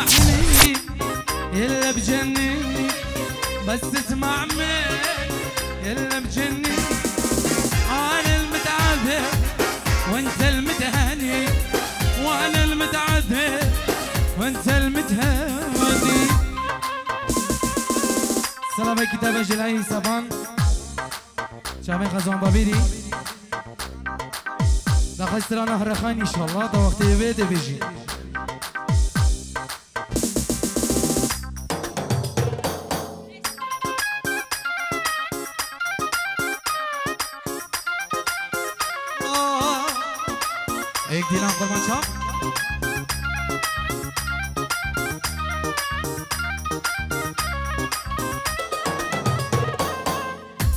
تسمعني يلا بجنني بس تسمع مني يلا بجنني. انا المتعذب وانت المتهاني وانا المتعذب وانت المتهاني. سلام كتاب جلعي سبان شامي خزان بابيري داخل سترانا هرخان ان شاء الله دا وقت بيت بيجي. एक दिना कुर्बान साहब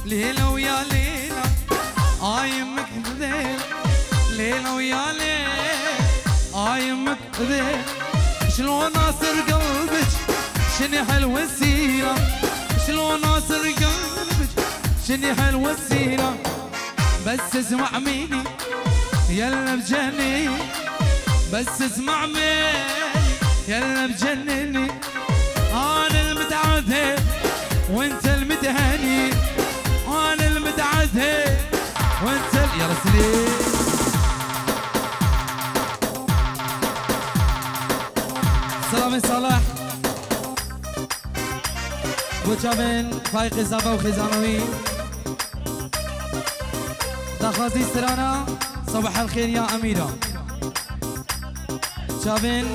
ليلة ويا ليلة عايمك ذيل ليلة ويا ليل عايمك ذيل. شلون ناصر قلبك شني حلوة السيرة شلون ناصر قلبك شني حلوة السيرة. بس اسمع مني يلا بجنني بس اسمع مني يلا بجنني. انا المتعذب وانت المتهاني انا المتعذب وانت يا رسلي. سلام صلاح بوچابن فايق زبا وخزانوي دخلتي استرانا. صباح الخير يا أميرة شابين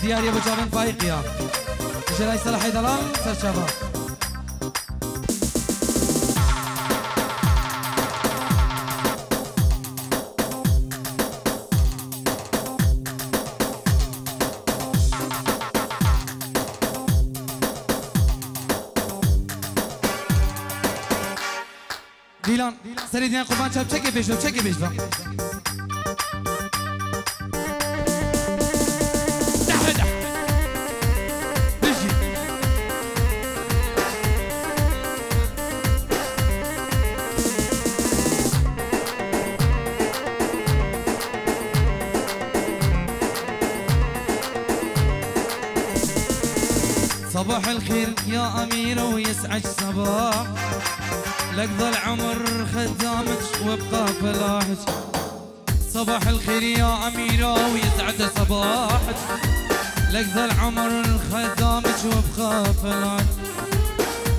دياري أبو شابين فايق يا جلاي صلاحي دلال سر شباب. ديلان سري ديان قربان شاب تشكي بيش تشكي بيش صباح الخير يا أميرة ويسعد صباح لك ظل عمر خدامك وابقى فلاحك. صباح الخير يا أميرة ويسعد صباحك لك ظل عمر خدامك وابقى فلاحك.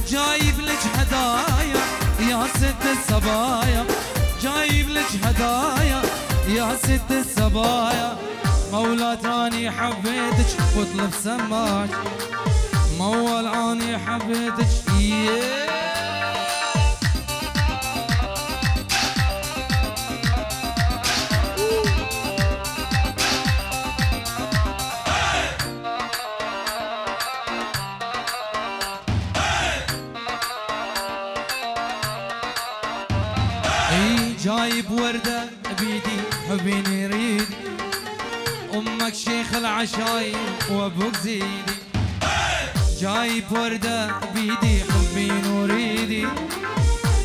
جايب لك هدايا يا ست الصبايا جايب لك هدايا يا ست الصبايا. مولات اني حبيتك واطلب سماك مول اني حبيتك جايب وردة بيدي حبيني ريدي أمك شيخ العشاير وأبوك زيدي. جايب وردة بيدي حبيني وريدي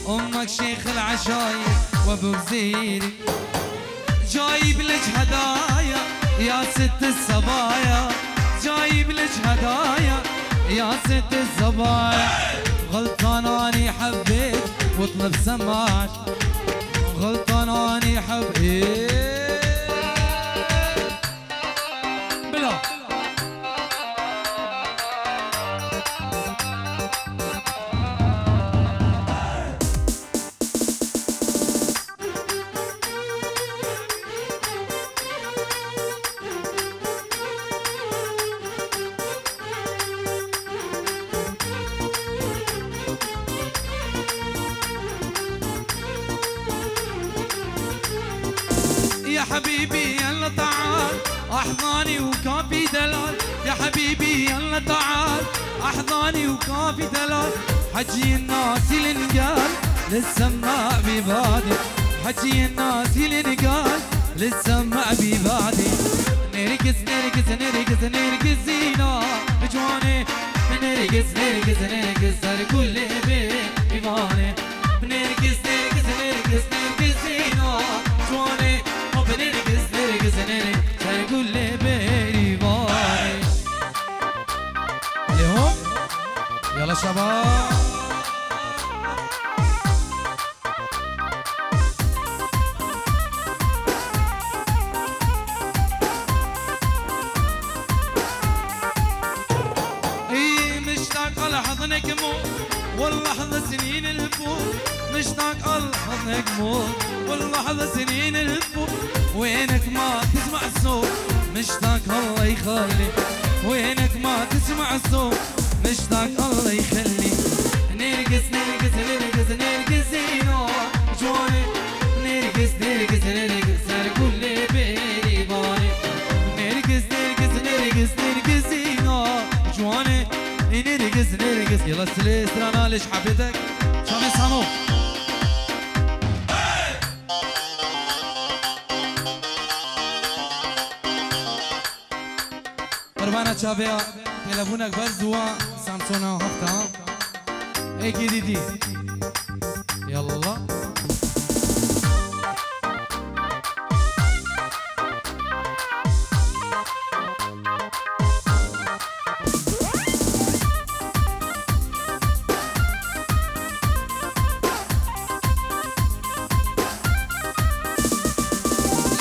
أمك شيخ العشاير وأبوك زيدي. جايب لك هدايا يا ست الصبايا جايب لك هدايا يا ست الصبايا. غلطان اني حبيت واطلب سماك غلطان اني حبيت بلا يا حبيبي يلا تعال احضاني وكافي دلال يا حبيبي يلا تعال احضاني وكافي دلال. حجي الناس لنقال للسماع ببادي حجي الناس لنقال للسماع ببادي. نرقص نرقص نرقص نرقص زينة جواني نرقص نرقص نرقص كل بيت بيباني نرقص نرقص نرقص نرقص زينة جواني نرقص نرقص نرقص كل بيت بيباني. شباب اي مشتاق على حضنك موت واللحظة سنين الفوت مشتاق على حضنك موت واللحظة سنين الفوت وينك ما تسمع الصوت مشتاق الله يخلي وينك ما تسمع الصوت مشتاق الله يخلي نرقص نرقص نرقص نرقص زينو جواني نرقص نرقص نرقص كل بيني باني نرقص نرقص نرقص نرقص زينو جواني نرقص نرقص يلا سليس رانا ليش حبيتك شامي سامو قربانة شابيا تلفونك برزوا سامسونا هفتا هيك ديدي يلا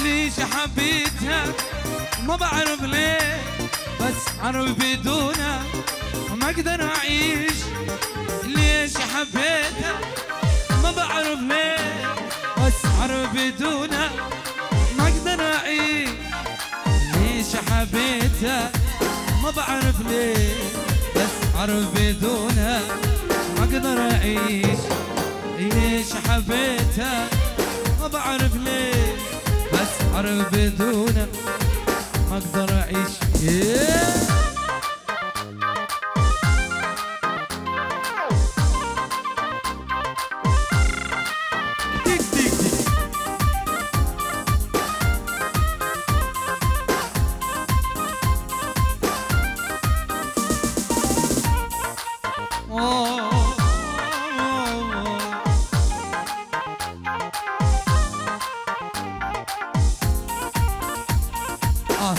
ليش حبيتها ما بعرف ليه بس عرف بدونها ما اقدر اعيش ليش حبيتها ما بعرف ليه بس عرف بدونها ما اقدر اعيش ليش حبيتها ما بعرف ليه بس عرف بدونها ما اقدر اعيش ليش حبيتها ما بعرف ليه بس عرف بدونها ما اقدر اعيش ديك ديك ديك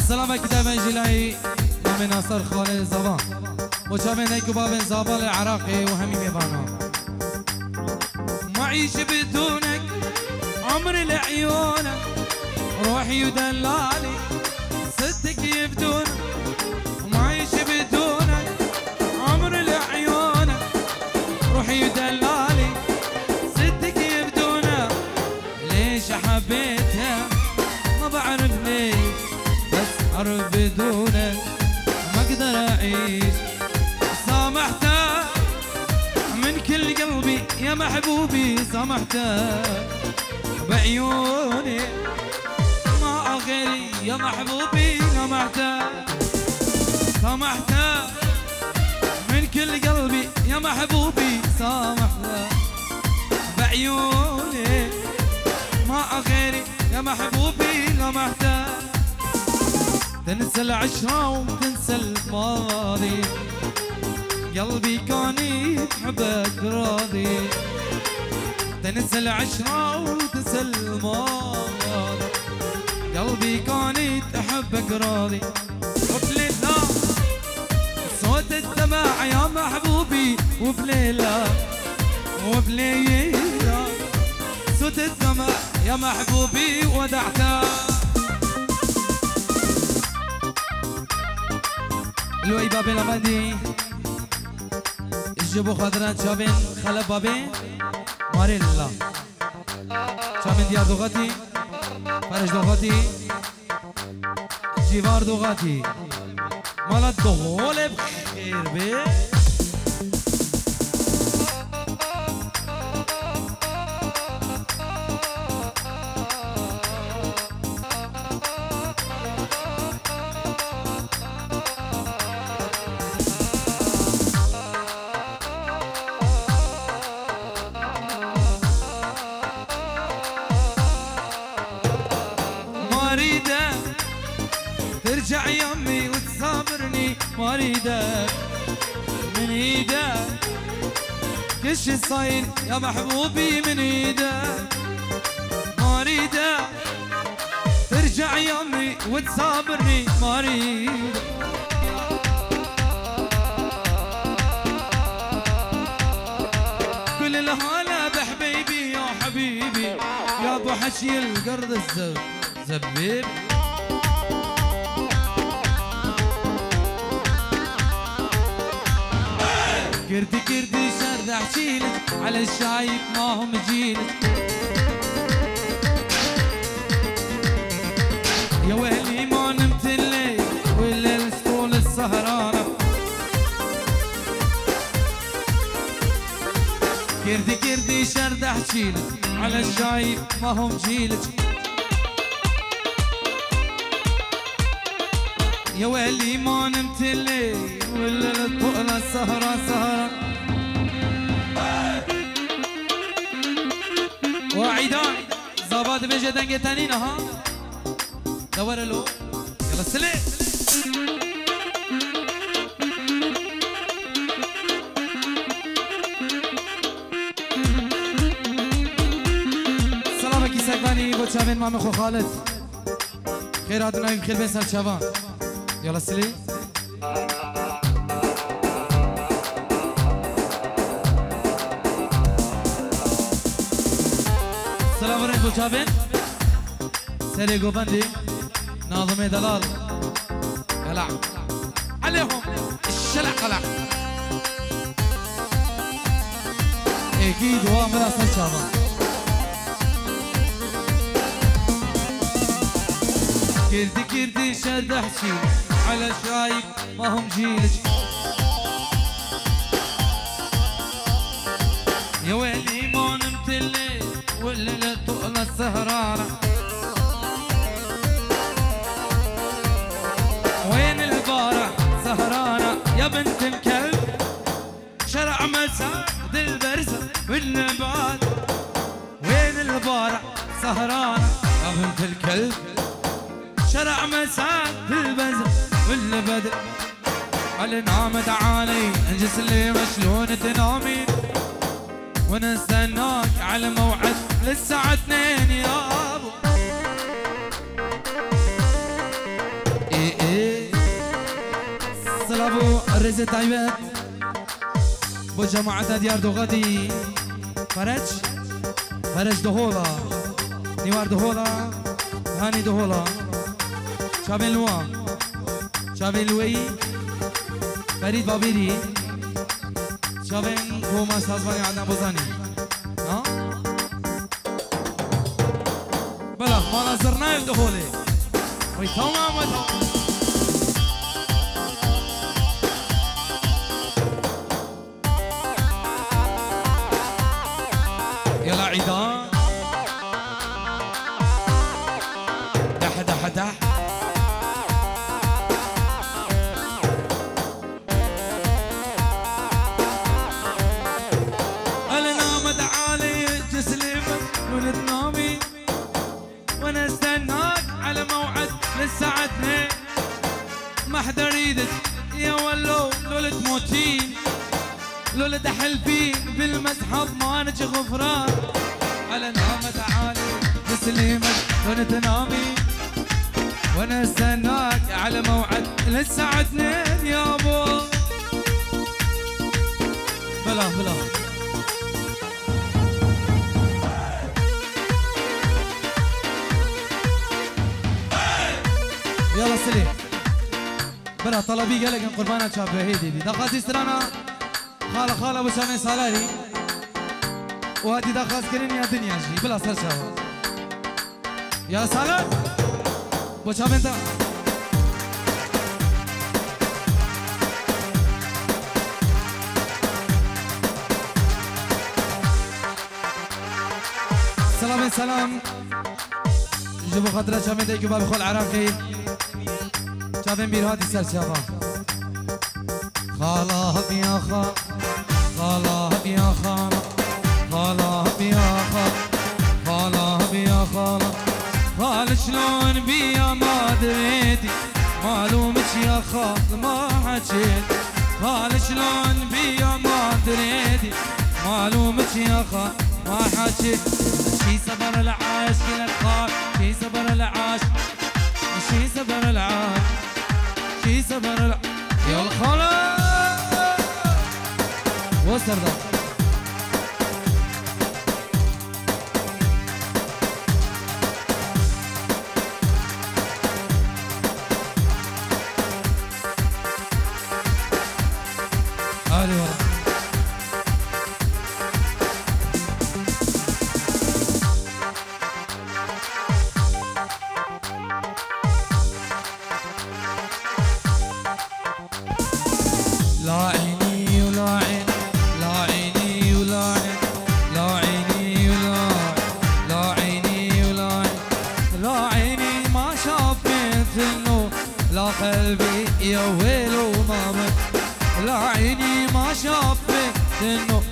سلامك دائما جلاي من ناصر خالد زبان وشامن هيك بابن زابال العراقي وهمي ميبانا معيش بدونك عمري لعيونك روحي ودلالي صدق يبدونك معيش بدونك عمري لعيونك روحي ودلالي صدق يبدونك ليش حبيتها ما بعرف ليش عرف بدونك ما اقدر اعيش سامحتك من كل قلبي يا محبوبي سامحتك بعيوني ما غيري يا محبوبي سامحتك سامحتك من كل قلبي يا محبوبي سامحتك بعيوني ما غيري يا محبوبي سامحتك تنسى العشرة وتنسى الماضي قلبي كان يحبك راضي تنسى العشرة وتنسى الماضي قلبي كان يحبك راضي وبليلة صوت الدمع يا محبوبي وبليلة وبليلة صوت الدمع يا محبوبي ودعتك لوي بابي لمدي الجبو خضران شابين خلب بابي ماري الله شابين ديار دوغاتي فرج دوغاتي جيفار دوغاتي مالا الدغول بخير بي ترجع يمي وتصابرني ما اريدك من ايدك كل شي صاير يا محبوبي من ايدك ما اريدك ترجع يمي وتصابرني ما اريدك حشي القرد الزبيب كردي كردي شرد حشيلك على الشايب ما هم جيلك يا ويلي ما نمت الليل والليل طول السهرانة كردي كردي شرد احكيلك على الشايب ما هم جيلك يا ويلي ما نمت الليل والليل طول السهرة وعيدان زباد بيجي دنجة تانينا ها دور له يلا سلي سلامك يسقفاني بوتشابين مامي خو خالد خير هادو نايم خير بين سال شابان يلا سلي سلام عليكم بوتشابين سري قوبندي ناظمي دلال قلع عليهم الشلع قلع اكيد وامر اصل شابان كردي كردي شد حشي على شايب ما هم جيلك يا ويلي ما نمت الليل والليل طول السهرانة وين البارح سهرانة يا بنت الكلب شرع مساد البرزة والنبات وين البارح سهرانة يا بنت الكلب شرع مساد البرزة والنبات على نامت علي انجس اللي مشلون تنامين ونستناك على موعد للساعة 2 يا ابو سلابو الرزة طيبات بو جماعة ديار دوغادي فرج دهولا نيوار دهولا هاني دهولا شابين لوان شابين لوي فريد بابيري شابين كوما سازماني عدنا بوزاني ها بلا ما نظرنا دهولي وي تمام وتمام يلا عيدان دح دح دح أنا نامت علي تسليمك ونتنامي وانا استناك على موعد للساعة 2 ما حدا يريدك يا ولو لولا تموتين لولا تحلفين بالمسحب ما نجي غفران على نامت عالي تسليمك وانا تنامي وانا استناك على موعد للساعة 2 يا ابو بلا يلا سليم بلا طلبي قالك قربانة شابه هيدي دخلت استرانا خاله ابو شامي سالاري وهذه دخلت كرين يا دنيا شي بلا صار شابه يا سالار ابو شامي انت سلام جبو خاطر شامي ديكو باب خول عراقي شابين بير هادي سر شابه خاله يا خاله يا خال شلون بيا ما دريتي معلومك يا خال ما حكيت خال شلون بيا ما دريتي معلومك يا خال ما حكيت شي صبر العاش لك خال شي صبر العاش شي صبر العاش شي صبر العاش يا الخلا وصل ده لا عيني ولا عين، لا عيني ولا عين، لا عيني ولا عين، لا عيني ولا عين، لا عيني ما شافت النور، لا قلبي يا ويل ومامك، لا عيني ما شافت النور،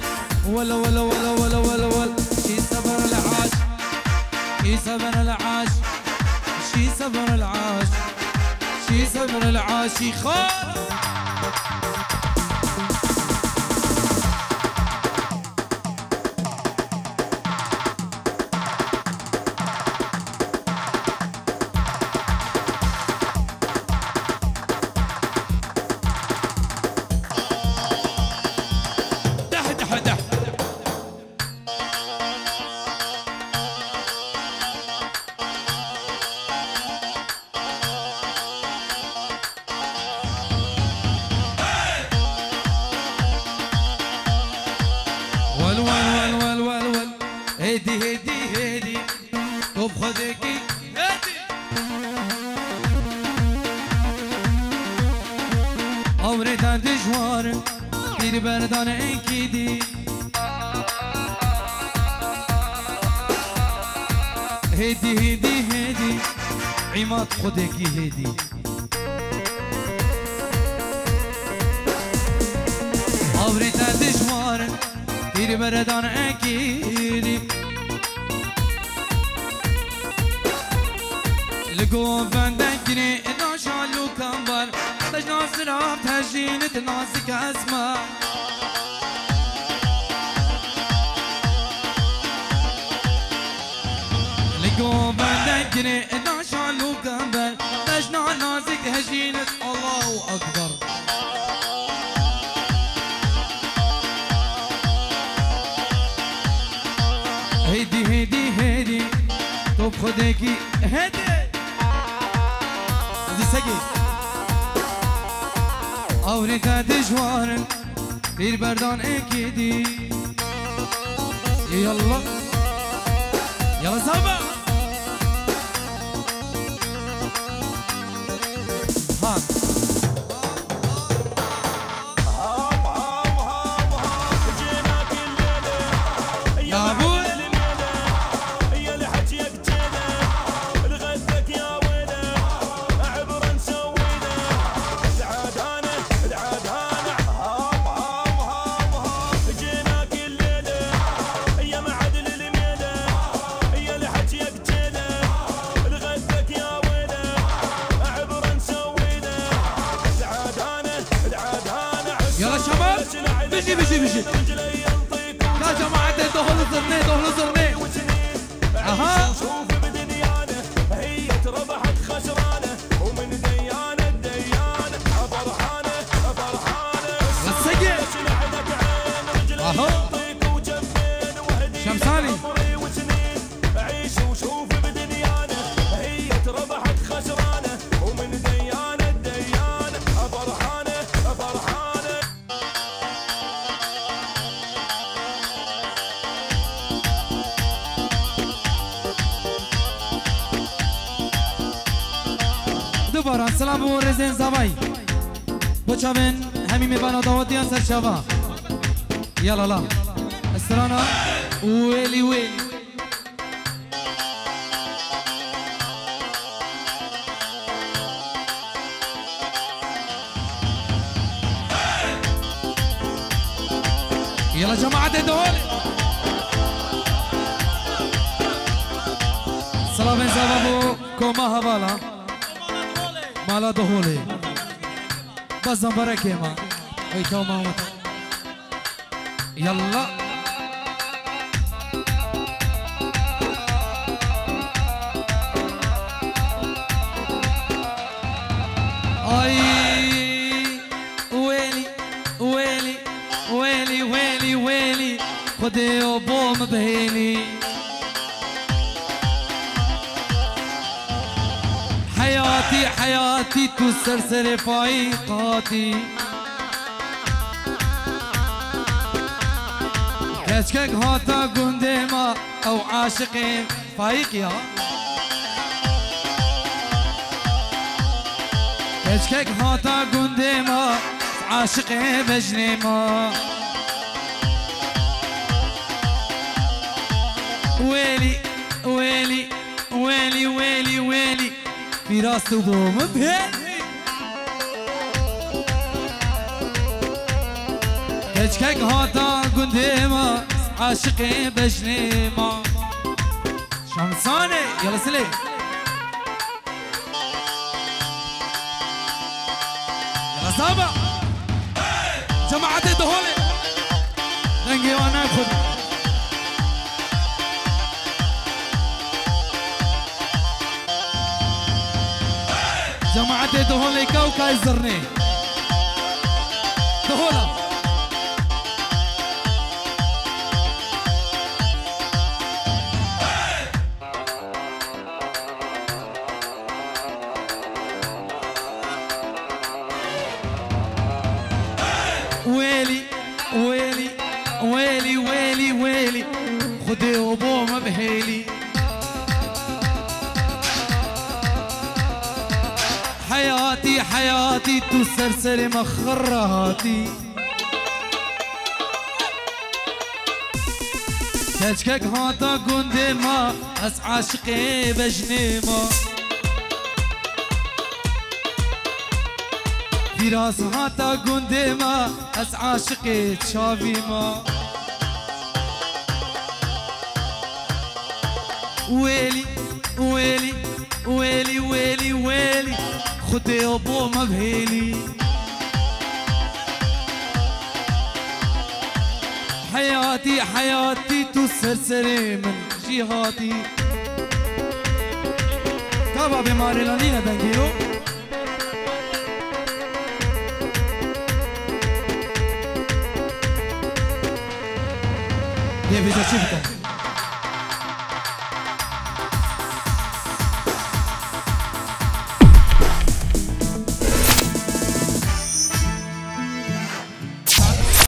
ولا ولا ولا ولا ولا ولا شي صبر العاش، شي صبر العاش، شي صبر العاش، شي صبر العاش خالد. هدي هدي هدي طب خذكي هدي عمري دان دجوار دير بردان اكيدي هدي هدي هدي عماد خذكي هدي عمري دان دجوار دير بردان اكيدي لقوم فندقني إذا شالو كمبر دج ناس راب تهجينة ناسك أسمع لقوم فندقني إذا شالو كمبر دج ناسك تهجينة الله أكبر هدي هدي هدي طب خدكي هدي سقي أوريتا دجوار في البردان اكيدي يلا يلا سابا ها يا ابوي بيجي بيجي بيجي يا جماعة دخلوا زرني دخلوا زرني اها شوف بدنيانه هي ربحت خسرانه ومن ديانه ديانه فرحانه فرحانه السقي اهو شمساني عيش وشوف بدنيانه هي ربحت خسرانه ومن ديانه ديانه فرحانه فرحانه دوباره سلام و رزین زبای بچاون همین میبانا داودیان سر شوا یالا لا استرانا ویلی ویلی يلا جماعة دول سلام زبابو كوما هوالا مالا دهولي بزن بركة ما ويتو موت يلا اي ويلي ويلي ويلي ويلي ويلي خدي وبوم بهيلي حياتي حياتي تسرسر فايقاتي كشكك هاتا قندما او عاشقين فايق يا هشكك هاتا قندي ما عاشقي بجني ما ويلي ويلي ويلي ويلي ويلي في راس وضوم بهيلي هشكك هاتا قندي ما عاشقي بجني ما شمساني يلا سلي يلا سابع جماعة الدهولي ننجي وانا خذ جماعة الدهولي كوكا يزرني دهولا ويلي ويلي ويلي ويلي ويلي خدي وبومه بهيلي حياتي حياتي تسرسل مخراتي تشكك هاتا قندي ما أس عاشقي بجني ما في راس هاتا قندي ما أس عاشقي تشافي ما ويلي ويلي ويلي ويلي ويلي خدي أبو ما بهيلي حياتي حياتي تسرسري من جهاتي تابع بماري لانينا دنجيو دي بيجا شفتك